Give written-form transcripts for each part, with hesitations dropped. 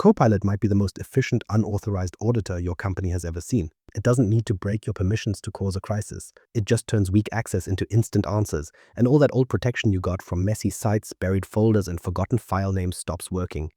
Copilot might be the most efficient unauthorized auditor your company has ever seen. It doesn't need to break your permissions to cause a crisis. It just turns weak access into instant answers, and all that old protection you got from messy sites, buried folders, and forgotten file names stops working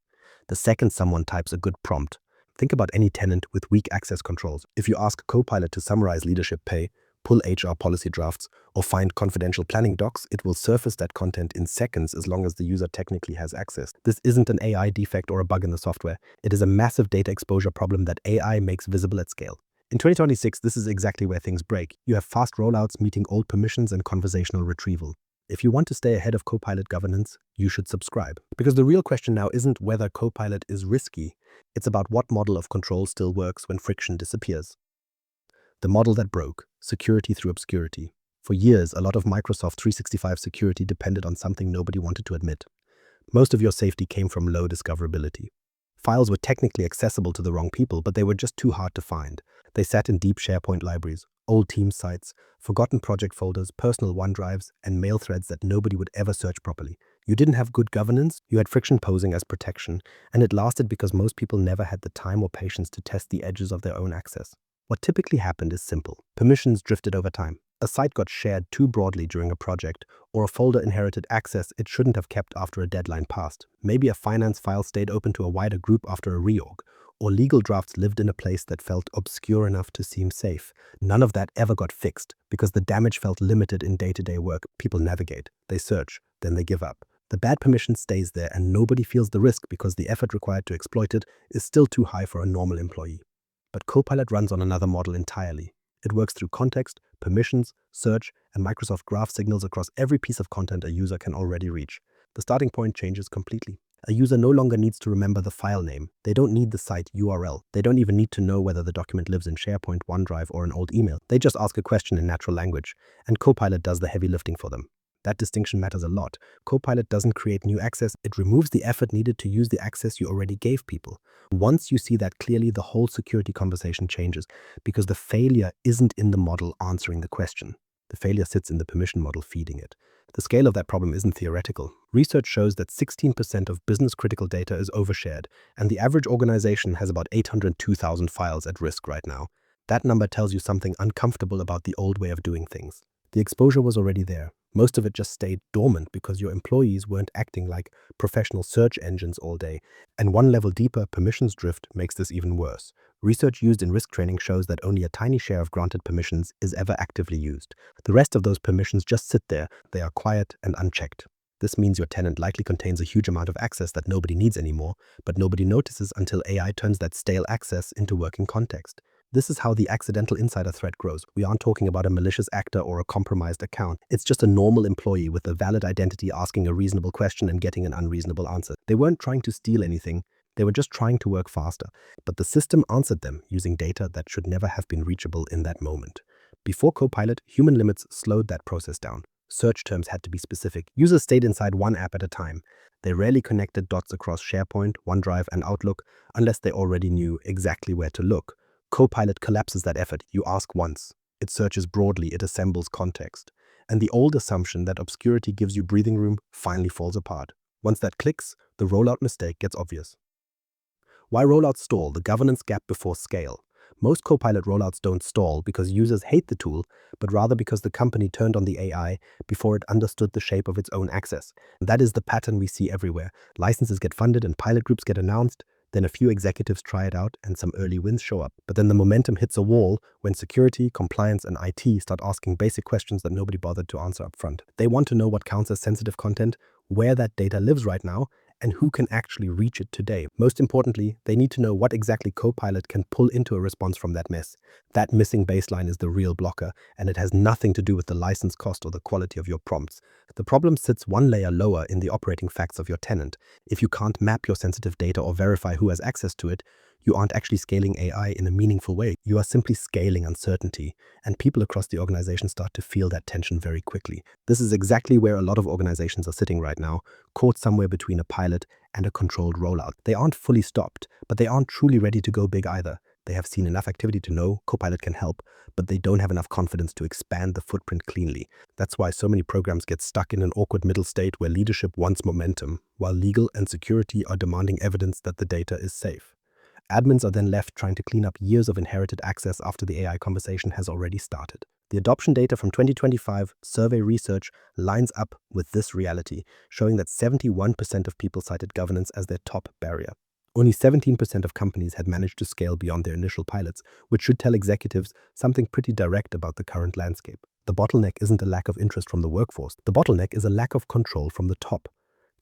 the second someone types a good prompt. Think about any tenant with weak access controls. If you ask Copilot to summarize leadership pay, pull HR policy drafts, or find confidential planning docs, it will surface that content in seconds as long as the user technically has access. This isn't an AI defect or a bug in the software. It is a massive data exposure problem that AI makes visible at scale. In 2026, this is exactly where things break. You have fast rollouts meeting old permissions and conversational retrieval. If you want to stay ahead of Copilot governance, you should subscribe. Because the real question now isn't whether Copilot is risky, it's about what model of control still works when friction disappears. The model that broke, security through obscurity. For years, a lot of Microsoft 365 security depended on something nobody wanted to admit. Most of your safety came from low discoverability. Files were technically accessible to the wrong people, but they were just too hard to find. They sat in deep SharePoint libraries, old team sites, forgotten project folders, personal OneDrives, and mail threads that nobody would ever search properly. You didn't have good governance, you had friction posing as protection, and it lasted because most people never had the time or patience to test the edges of their own access. What typically happened is simple. Permissions drifted over time. A site got shared too broadly during a project, or a folder inherited access it shouldn't have kept after a deadline passed. Maybe a finance file stayed open to a wider group after a reorg, or legal drafts lived in a place that felt obscure enough to seem safe. None of that ever got fixed because the damage felt limited in day-to-day work. People navigate, they search, then they give up. The bad permission stays there and nobody feels the risk because the effort required to exploit it is still too high for a normal employee. But Copilot runs on another model entirely. It works through context, permissions, search, and Microsoft Graph signals across every piece of content a user can already reach. The starting point changes completely. A user no longer needs to remember the file name. They don't need the site URL. They don't even need to know whether the document lives in SharePoint, OneDrive, or an old email. They just ask a question in natural language, and Copilot does the heavy lifting for them. That distinction matters a lot. Copilot doesn't create new access, it removes the effort needed to use the access you already gave people. Once you see that clearly, the whole security conversation changes, because the failure isn't in the model answering the question. The failure sits in the permission model feeding it. The scale of that problem isn't theoretical. Research shows that 16% of business-critical data is overshared, and the average organization has about 802,000 files at risk right now. That number tells you something uncomfortable about the old way of doing things. The exposure was already there. Most of it just stayed dormant because your employees weren't acting like professional search engines all day. And one level deeper, permissions drift makes this even worse. Research used in risk training shows that only a tiny share of granted permissions is ever actively used. The rest of those permissions just sit there. They are quiet and unchecked. This means your tenant likely contains a huge amount of access that nobody needs anymore, but nobody notices until AI turns that stale access into working context. This is how the accidental insider threat grows. We aren't talking about a malicious actor or a compromised account. It's just a normal employee with a valid identity asking a reasonable question and getting an unreasonable answer. They weren't trying to steal anything. They were just trying to work faster. But the system answered them using data that should never have been reachable in that moment. Before Copilot, human limits slowed that process down. Search terms had to be specific. Users stayed inside one app at a time. They rarely connected dots across SharePoint, OneDrive, and Outlook unless they already knew exactly where to look. Copilot collapses that effort. You ask once. It searches broadly, it assembles context. And the old assumption that obscurity gives you breathing room finally falls apart. Once that clicks, the rollout mistake gets obvious. Why rollouts stall? The governance gap before scale. Most Copilot rollouts don't stall because users hate the tool, but rather because the company turned on the AI before it understood the shape of its own access. That is the pattern we see everywhere. Licenses get funded and pilot groups get announced. Then a few executives try it out and some early wins show up. But then the momentum hits a wall when security, compliance, and IT start asking basic questions that nobody bothered to answer up front. They want to know what counts as sensitive content, where that data lives right now, and who can actually reach it today. Most importantly, they need to know what exactly Copilot can pull into a response from that mess. That missing baseline is the real blocker, and it has nothing to do with the license cost or the quality of your prompts. The problem sits one layer lower in the operating facts of your tenant. If you can't map your sensitive data or verify who has access to it, you aren't actually scaling AI in a meaningful way. You are simply scaling uncertainty, and people across the organization start to feel that tension very quickly. This is exactly where a lot of organizations are sitting right now, caught somewhere between a pilot and a controlled rollout. They aren't fully stopped, but they aren't truly ready to go big either. They have seen enough activity to know Copilot can help, but they don't have enough confidence to expand the footprint cleanly. That's why so many programs get stuck in an awkward middle state where leadership wants momentum, while legal and security are demanding evidence that the data is safe. Admins are then left trying to clean up years of inherited access after the AI conversation has already started. The adoption data from 2025 survey research lines up with this reality, showing that 71% of people cited governance as their top barrier. Only 17% of companies had managed to scale beyond their initial pilots, which should tell executives something pretty direct about the current landscape. The bottleneck isn't a lack of interest from the workforce. The bottleneck is a lack of control from the top.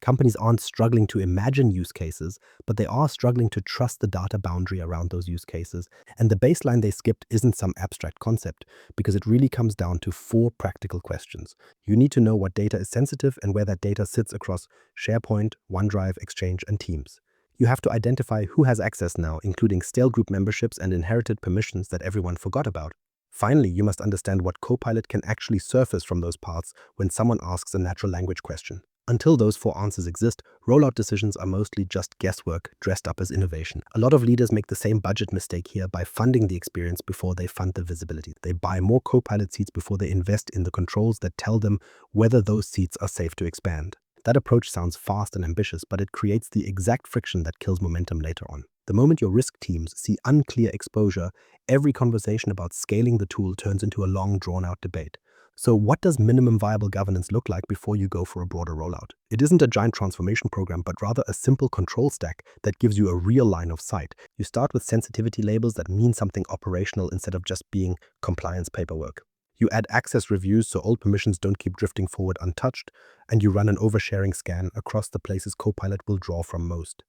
Companies aren't struggling to imagine use cases, but they are struggling to trust the data boundary around those use cases. And the baseline they skipped isn't some abstract concept, because it really comes down to 4 practical questions. You need to know what data is sensitive and where that data sits across SharePoint, OneDrive, Exchange, and Teams. You have to identify who has access now, including stale group memberships and inherited permissions that everyone forgot about. Finally, you must understand what Copilot can actually surface from those paths when someone asks a natural language question. Until those 4 answers exist, rollout decisions are mostly just guesswork dressed up as innovation. A lot of leaders make the same budget mistake here by funding the experience before they fund the visibility. They buy more Copilot seats before they invest in the controls that tell them whether those seats are safe to expand. That approach sounds fast and ambitious, but it creates the exact friction that kills momentum later on. The moment your risk teams see unclear exposure, every conversation about scaling the tool turns into a long, drawn-out debate. So what does minimum viable governance look like before you go for a broader rollout? It isn't a giant transformation program, but rather a simple control stack that gives you a real line of sight. You start with sensitivity labels that mean something operational instead of just being compliance paperwork. You add access reviews so old permissions don't keep drifting forward untouched, and you run an oversharing scan across the places Copilot will draw from most.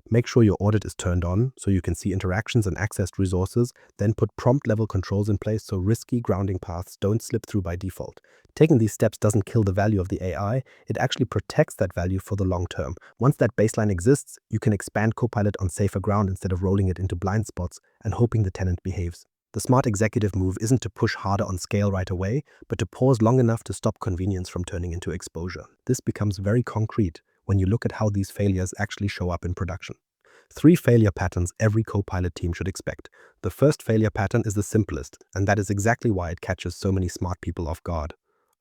Make sure your audit is turned on so you can see interactions and accessed resources, then put prompt-level controls in place so risky grounding paths don't slip through by default. Taking these steps doesn't kill the value of the AI, it actually protects that value for the long term. Once that baseline exists, you can expand Copilot on safer ground instead of rolling it into blind spots and hoping the tenant behaves. The smart executive move isn't to push harder on scale right away, but to pause long enough to stop convenience from turning into exposure. This becomes very concrete when you look at how these failures actually show up in production. 3 failure patterns every Copilot team should expect. The first failure pattern is the simplest, and that is exactly why it catches so many smart people off guard.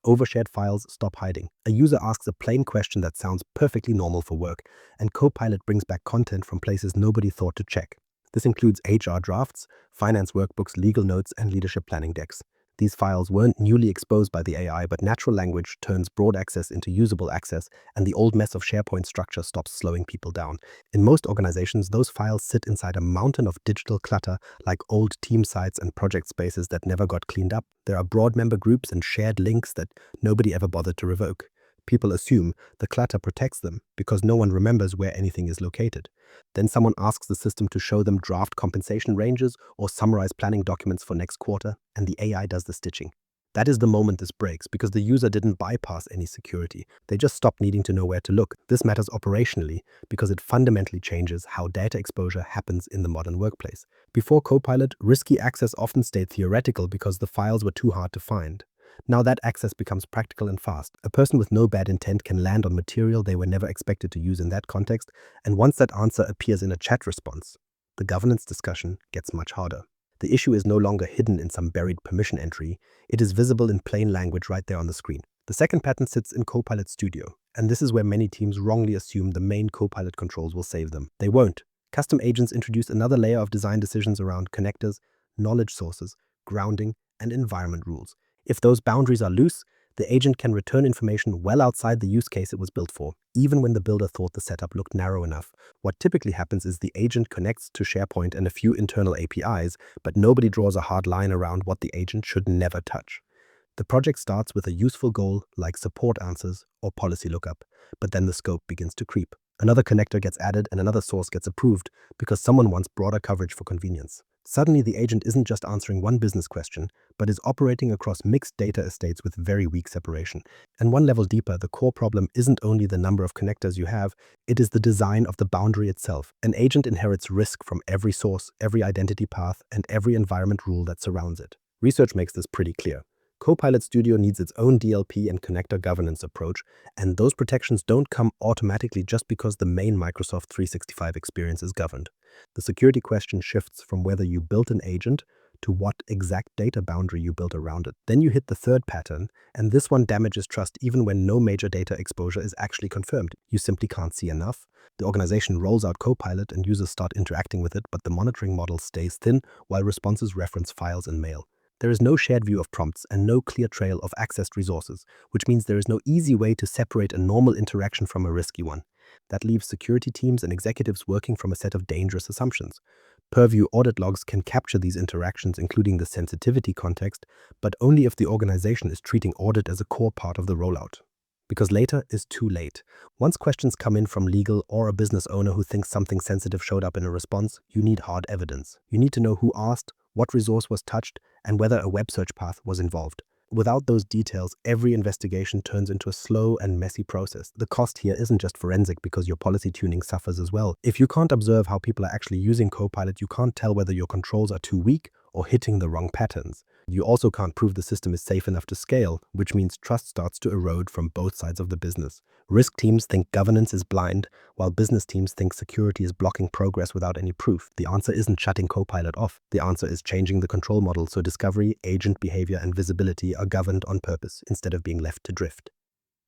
Overshared files stop hiding. A user asks a plain question that sounds perfectly normal for work, and Copilot brings back content from places nobody thought to check. This includes HR drafts, finance workbooks, legal notes, and leadership planning decks. These files weren't newly exposed by the AI, but natural language turns broad access into usable access, and the old mess of SharePoint structure stops slowing people down. In most organizations, those files sit inside a mountain of digital clutter, like old team sites and project spaces that never got cleaned up. There are broad member groups and shared links that nobody ever bothered to revoke. People assume the clutter protects them because no one remembers where anything is located. Then someone asks the system to show them draft compensation ranges or summarize planning documents for next quarter, and the AI does the stitching. That is the moment this breaks, because the user didn't bypass any security. They just stopped needing to know where to look. This matters operationally because it fundamentally changes how data exposure happens in the modern workplace. Before Copilot, risky access often stayed theoretical because the files were too hard to find. Now that access becomes practical and fast. A person with no bad intent can land on material they were never expected to use in that context, and once that answer appears in a chat response, the governance discussion gets much harder. The issue is no longer hidden in some buried permission entry, it is visible in plain language right there on the screen. The second pattern sits in Copilot Studio, and this is where many teams wrongly assume the main Copilot controls will save them. They won't. Custom agents introduce another layer of design decisions around connectors, knowledge sources, grounding, and environment rules. If those boundaries are loose, the agent can return information well outside the use case it was built for, even when the builder thought the setup looked narrow enough. What typically happens is the agent connects to SharePoint and a few internal APIs, but nobody draws a hard line around what the agent should never touch. The project starts with a useful goal like support answers or policy lookup, but then the scope begins to creep. Another connector gets added and another source gets approved because someone wants broader coverage for convenience. Suddenly, the agent isn't just answering one business question, but is operating across mixed data estates with very weak separation. And one level deeper, the core problem isn't only the number of connectors you have, it is the design of the boundary itself. An agent inherits risk from every source, every identity path, and every environment rule that surrounds it. Research makes this pretty clear. Copilot Studio needs its own DLP and connector governance approach, and those protections don't come automatically just because the main Microsoft 365 experience is governed. The security question shifts from whether you built an agent to what exact data boundary you built around it. Then you hit the third pattern, and this one damages trust even when no major data exposure is actually confirmed. You simply can't see enough. The organization rolls out Copilot and users start interacting with it, but the monitoring model stays thin while responses reference files and mail. There is no shared view of prompts and no clear trail of accessed resources, which means there is no easy way to separate a normal interaction from a risky one. That leaves security teams and executives working from a set of dangerous assumptions. Purview audit logs can capture these interactions, including the sensitivity context, but only if the organization is treating audit as a core part of the rollout. Because later is too late. Once questions come in from legal or a business owner who thinks something sensitive showed up in a response, you need hard evidence. You need to know who asked, what resource was touched, and whether a web search path was involved. Without those details, every investigation turns into a slow and messy process. The cost here isn't just forensic because your policy tuning suffers as well. If you can't observe how people are actually using Copilot, you can't tell whether your controls are too weak or hitting the wrong patterns. You also can't prove the system is safe enough to scale, which means trust starts to erode from both sides of the business. Risk teams think governance is blind, while business teams think security is blocking progress without any proof. The answer isn't shutting Copilot off. The answer is changing the control model so discovery, agent behavior, and visibility are governed on purpose instead of being left to drift.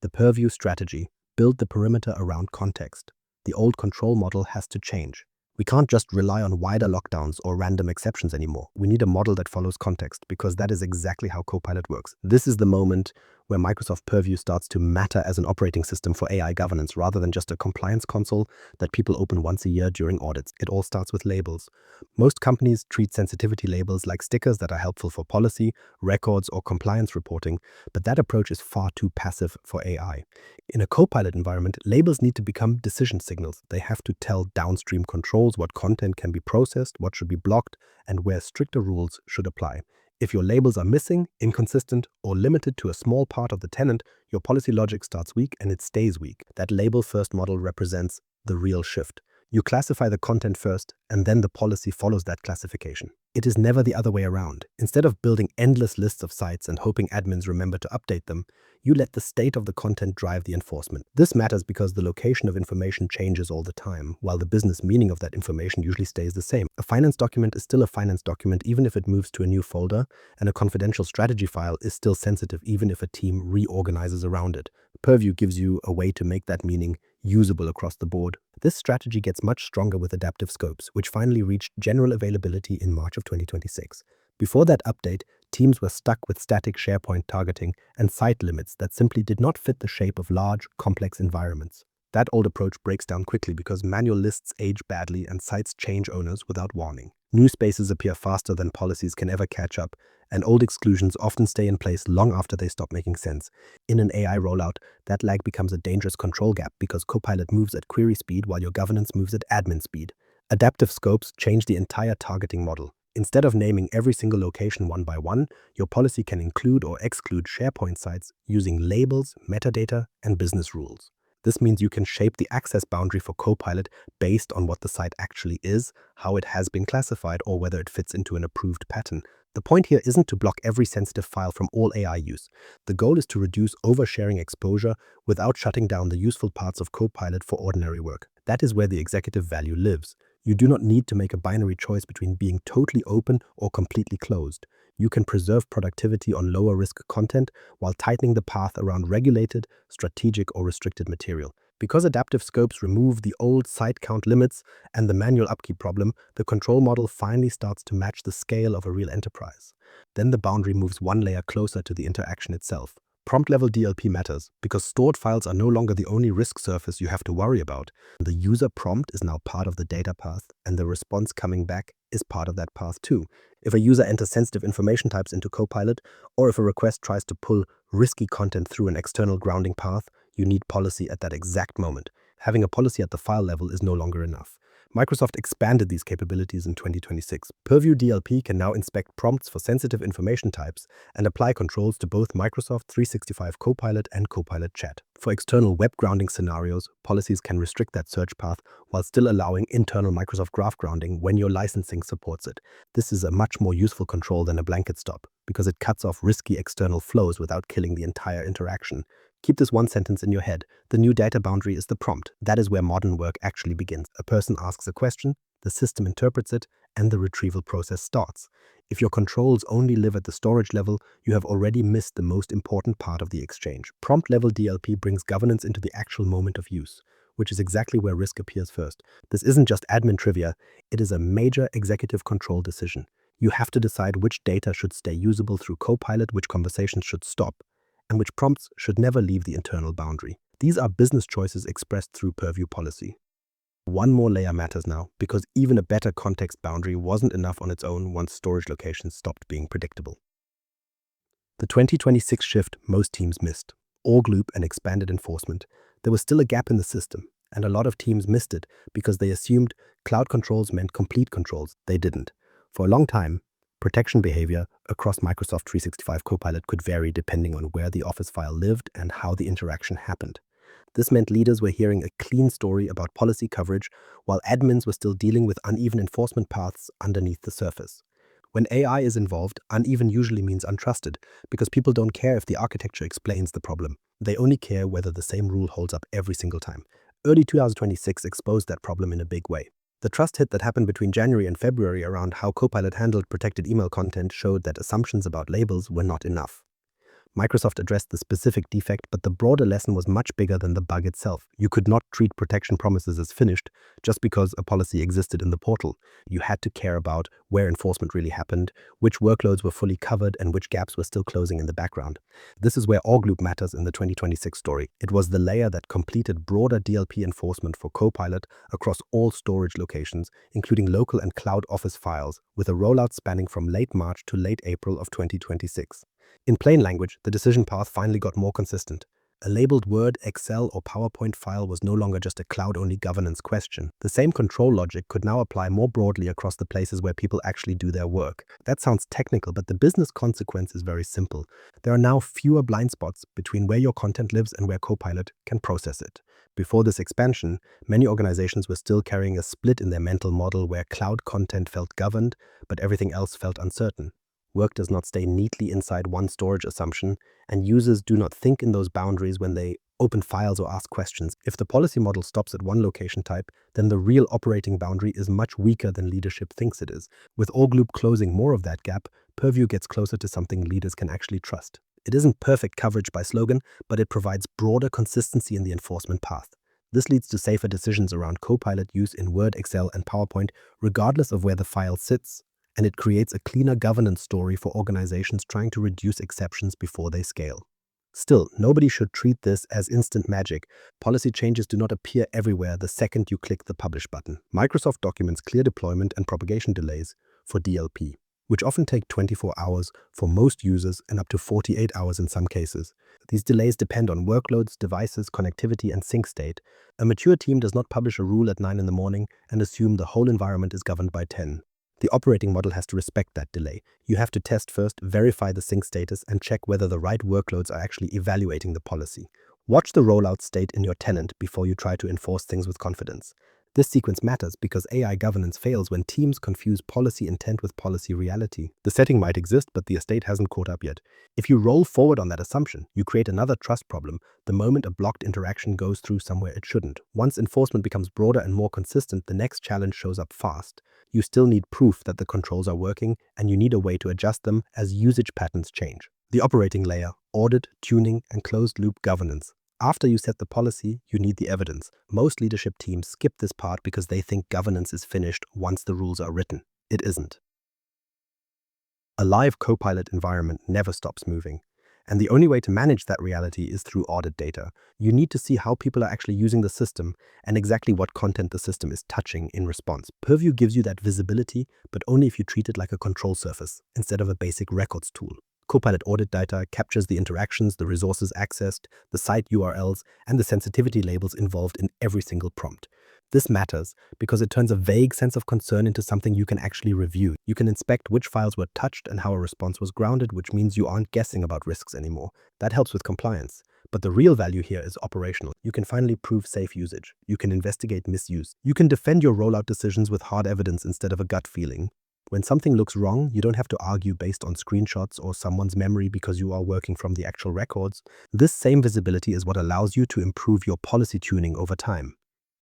The Purview strategy: build the perimeter around context. The old control model has to change. We can't just rely on wider lockdowns or random exceptions anymore. We need a model that follows context, because that is exactly how Copilot works. This is the moment where Microsoft Purview starts to matter as an operating system for AI governance rather than just a compliance console that people open once a year during audits. It all starts with labels. Most companies treat sensitivity labels like stickers that are helpful for policy, records, or compliance reporting, but that approach is far too passive for AI. In a Copilot environment, labels need to become decision signals. They have to tell downstream controls what content can be processed, what should be blocked, and where stricter rules should apply. If your labels are missing, inconsistent, or limited to a small part of the tenant, your policy logic starts weak and it stays weak. That label-first model represents the real shift. You classify the content first, and then the policy follows that classification. It is never the other way around. Instead of building endless lists of sites and hoping admins remember to update them, you let the state of the content drive the enforcement. This matters because the location of information changes all the time, while the business meaning of that information usually stays the same. A finance document is still a finance document even if it moves to a new folder, and a confidential strategy file is still sensitive even if a team reorganizes around it. Purview gives you a way to make that meaning usable across the board. This strategy gets much stronger with adaptive scopes, which finally reached general availability in March of 2026. Before that update, teams were stuck with static SharePoint targeting and site limits that simply did not fit the shape of large, complex environments. That old approach breaks down quickly because manual lists age badly and sites change owners without warning. New spaces appear faster than policies can ever catch up, and old exclusions often stay in place long after they stop making sense. In an AI rollout, that lag becomes a dangerous control gap because Copilot moves at query speed while your governance moves at admin speed. Adaptive scopes change the entire targeting model. Instead of naming every single location one by one, your policy can include or exclude SharePoint sites using labels, metadata, and business rules. This means you can shape the access boundary for Copilot based on what the site actually is, how it has been classified, or whether it fits into an approved pattern. The point here isn't to block every sensitive file from all AI use. The goal is to reduce oversharing exposure without shutting down the useful parts of Copilot for ordinary work. That is where the executive value lives. You do not need to make a binary choice between being totally open or completely closed. You can preserve productivity on lower risk content while tightening the path around regulated, strategic, or restricted material. Because adaptive scopes remove the old site count limits and the manual upkeep problem, the control model finally starts to match the scale of a real enterprise. Then the boundary moves one layer closer to the interaction itself. Prompt level DLP matters because stored files are no longer the only risk surface you have to worry about. The user prompt is now part of the data path, and the response coming back is part of that path too. If a user enters sensitive information types into Copilot, or if a request tries to pull risky content through an external grounding path, you need policy at that exact moment. Having a policy at the file level is no longer enough. Microsoft expanded these capabilities in 2026. Purview DLP can now inspect prompts for sensitive information types and apply controls to both Microsoft 365 Copilot and Copilot Chat. For external web grounding scenarios, policies can restrict that search path while still allowing internal Microsoft Graph grounding when your licensing supports it. This is a much more useful control than a blanket stop because it cuts off risky external flows without killing the entire interaction. Keep this one sentence in your head. The new data boundary is the prompt. That is where modern work actually begins. A person asks a question, the system interprets it, and the retrieval process starts. If your controls only live at the storage level, you have already missed the most important part of the exchange. Prompt-level DLP brings governance into the actual moment of use, which is exactly where risk appears first. This isn't just admin trivia, it is a major executive control decision. You have to decide which data should stay usable through Copilot, which conversations should stop, and which prompts should never leave the internal boundary. These are business choices expressed through Purview policy. One more layer matters now, because even a better context boundary wasn't enough on its own once storage locations stopped being predictable. The 2026 shift most teams missed. Org loop and expanded enforcement. There was still a gap in the system, and a lot of teams missed it because they assumed cloud controls meant complete controls. They didn't. For a long time, protection behavior across Microsoft 365 Copilot could vary depending on where the Office file lived and how the interaction happened. This meant leaders were hearing a clean story about policy coverage, while admins were still dealing with uneven enforcement paths underneath the surface. When AI is involved, uneven usually means untrusted, because people don't care if the architecture explains the problem. They only care whether the same rule holds up every single time. Early 2026 exposed that problem in a big way. The trust hit that happened between January and February around how Copilot handled protected email content showed that assumptions about labels were not enough. Microsoft addressed the specific defect, but the broader lesson was much bigger than the bug itself. You could not treat protection promises as finished just because a policy existed in the portal. You had to care about where enforcement really happened, which workloads were fully covered, and which gaps were still closing in the background. This is where org loop matters in the 2026 story. It was the layer that completed broader DLP enforcement for Copilot across all storage locations, including local and cloud Office files, with a rollout spanning from late March to late April of 2026. In plain language, the decision path finally got more consistent. A labeled Word, Excel, or PowerPoint file was no longer just a cloud-only governance question. The same control logic could now apply more broadly across the places where people actually do their work. That sounds technical, but the business consequence is very simple. There are now fewer blind spots between where your content lives and where Copilot can process it. Before this expansion, many organizations were still carrying a split in their mental model where cloud content felt governed, but everything else felt uncertain. Work does not stay neatly inside one storage assumption, and users do not think in those boundaries when they open files or ask questions. If the policy model stops at one location type, then the real operating boundary is much weaker than leadership thinks it is. With org loop closing more of that gap, Purview gets closer to something leaders can actually trust. It isn't perfect coverage by slogan, but it provides broader consistency in the enforcement path. This leads to safer decisions around Copilot use in Word, Excel, and PowerPoint, regardless of where the file sits. And it creates a cleaner governance story for organizations trying to reduce exceptions before they scale. Still, nobody should treat this as instant magic. Policy changes do not appear everywhere the second you click the publish button. Microsoft documents clear deployment and propagation delays for DLP, which often take 24 hours for most users and up to 48 hours in some cases. These delays depend on workloads, devices, connectivity, and sync state. A mature team does not publish a rule at 9 in the morning and assume the whole environment is governed by 10. The operating model has to respect that delay. You have to test first, verify the sync status, and check whether the right workloads are actually evaluating the policy. Watch the rollout state in your tenant before you try to enforce things with confidence. This sequence matters because AI governance fails when teams confuse policy intent with policy reality. The setting might exist, but the estate hasn't caught up yet. If you roll forward on that assumption, you create another trust problem the moment a blocked interaction goes through somewhere it shouldn't. Once enforcement becomes broader and more consistent, the next challenge shows up fast. You still need proof that the controls are working, and you need a way to adjust them as usage patterns change. The operating layer, audit, tuning, and closed-loop governance. After you set the policy, you need the evidence. Most leadership teams skip this part because they think governance is finished once the rules are written. It isn't. A live Copilot environment never stops moving. And the only way to manage that reality is through audit data. You need to see how people are actually using the system and exactly what content the system is touching in response. Purview gives you that visibility, but only if you treat it like a control surface instead of a basic records tool. Copilot audit data captures the interactions, the resources accessed, the site URLs, and the sensitivity labels involved in every single prompt. This matters because it turns a vague sense of concern into something you can actually review. You can inspect which files were touched and how a response was grounded, which means you aren't guessing about risks anymore. That helps with compliance. But the real value here is operational. You can finally prove safe usage. You can investigate misuse. You can defend your rollout decisions with hard evidence instead of a gut feeling. When something looks wrong, you don't have to argue based on screenshots or someone's memory because you are working from the actual records. This same visibility is what allows you to improve your policy tuning over time.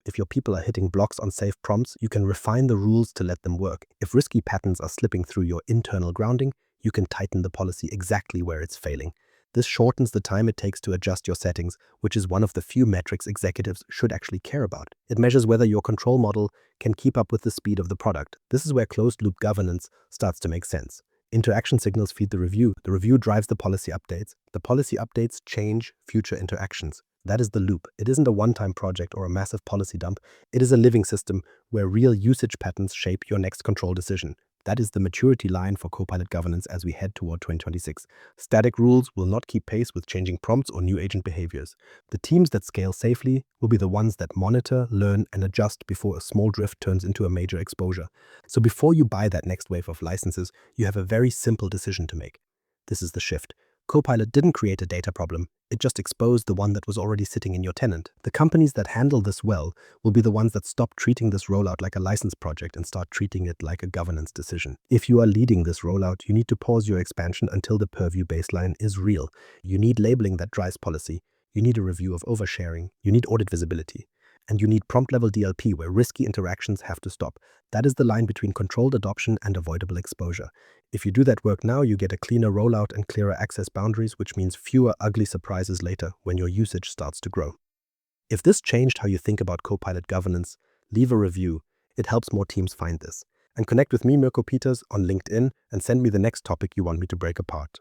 If your people are hitting blocks on safe prompts, you can refine the rules to let them work. If risky patterns are slipping through your internal grounding, you can tighten the policy exactly where it's failing. This shortens the time it takes to adjust your settings, which is one of the few metrics executives should actually care about. It measures whether your control model can keep up with the speed of the product. This is where closed-loop governance starts to make sense. Interaction signals feed the review drives the policy updates change future interactions. That is the loop. It isn't a one-time project or a massive policy dump. It is a living system where real usage patterns shape your next control decision. That is the maturity line for Copilot governance as we head toward 2026. Static rules will not keep pace with changing prompts or new agent behaviors. The teams that scale safely will be the ones that monitor, learn, and adjust before a small drift turns into a major exposure. So before you buy that next wave of licenses, you have a very simple decision to make. This is the shift. Copilot didn't create a data problem. It just exposed the one that was already sitting in your tenant. The companies that handle this well will be the ones that stop treating this rollout like a license project and start treating it like a governance decision. If you are leading this rollout, you need to pause your expansion until the Purview baseline is real. You need labeling that drives policy. You need a review of oversharing. You need audit visibility. And you need prompt-level DLP where risky interactions have to stop. That is the line between controlled adoption and avoidable exposure. If you do that work now, you get a cleaner rollout and clearer access boundaries, which means fewer ugly surprises later when your usage starts to grow. If this changed how you think about Copilot governance, leave a review. It helps more teams find this. And connect with me, Mirko Peters, on LinkedIn and send me the next topic you want me to break apart.